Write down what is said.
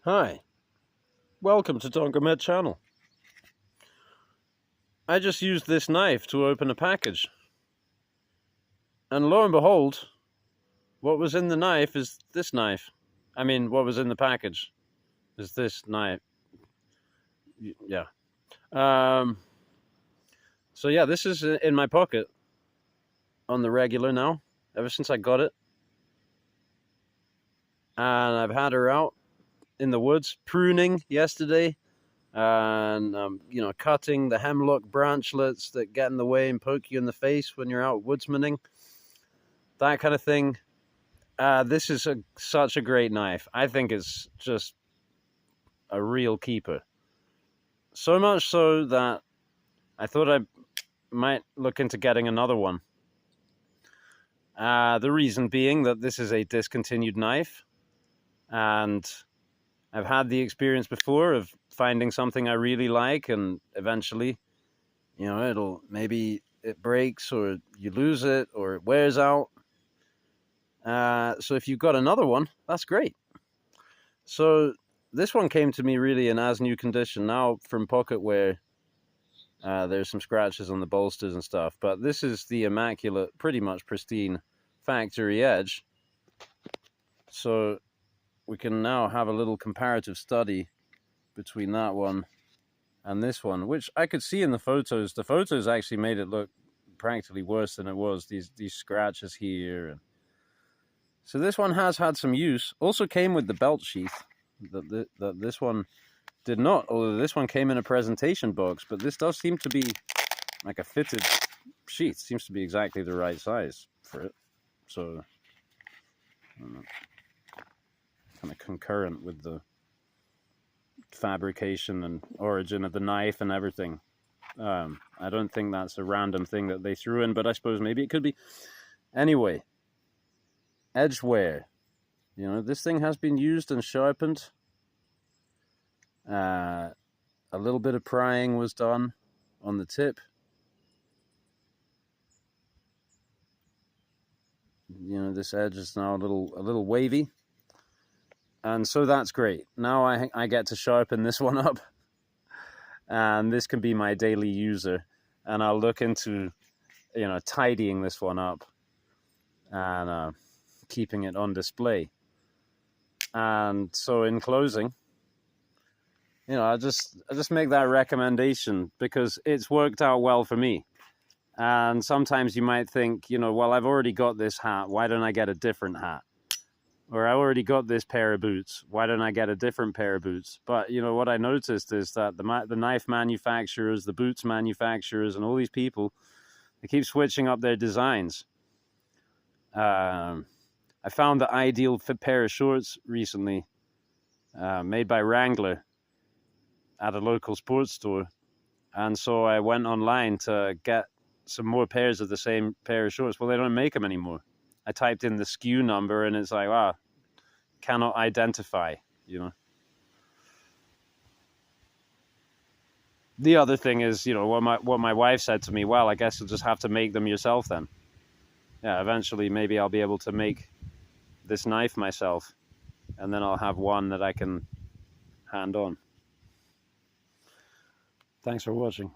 Hi, welcome to Tonkamed channel. I just used this knife to open a package. And lo and behold, what was in the knife is this knife. I mean, what was in the package is this knife. Yeah. Um, so yeah, this is in my pocket on the regular now, ever since I got it. And I've had her out in the woods pruning yesterday and cutting the hemlock branchlets that get in the way and poke you in the face when you're out woodsmaning, that kind of thing. This is such a great knife. I think it's just a real keeper. So much so that I thought I might look into getting another one. The reason being that this is a discontinued knife, and I've had the experience before of finding something I really like, and eventually, maybe it breaks, or you lose it, or it wears out. So if you've got another one, that's great. So this one came to me really in as new condition now from Pocketware. There's some scratches on the bolsters and stuff, but this is the immaculate, pretty much pristine factory edge. So we can now have a little comparative study between that one and this one, which I could see in the photos. The photos actually made it look practically worse than it was. These scratches here. So this one has had some use. Also came with the belt sheath. That this one did not, although this one came in a presentation box, but this does seem to be like a fitted sheath. Seems to be exactly the right size for it. So, kind of concurrent with the fabrication and origin of the knife and everything. I don't think that's a random thing that they threw in, but I suppose maybe it could be. Anyway, edge wear. This thing has been used and sharpened. A little bit of prying was done on the tip. This edge is now a little wavy, and so that's great. Now I get to sharpen this one up, and this can be my daily user, and I'll look into tidying this one up and keeping it on display. And so in closing, I just make that recommendation because it's worked out well for me. And sometimes you might think, well, I've already got this hat. Why don't I get a different hat? Or I already got this pair of boots. Why don't I get a different pair of boots? But, what I noticed is that the knife manufacturers, the boots manufacturers, and all these people, they keep switching up their designs. I found the ideal fit pair of shorts recently, made by Wrangler at a local sports store. And so I went online to get some more pairs of the same pair of shorts. Well, they don't make them anymore. I typed in the SKU number and it's like, wow, cannot identify, The other thing is, what my wife said to me, well, I guess you'll just have to make them yourself then. Yeah, eventually maybe I'll be able to make this knife myself, and then I'll have one that I can hand on. Thanks for watching.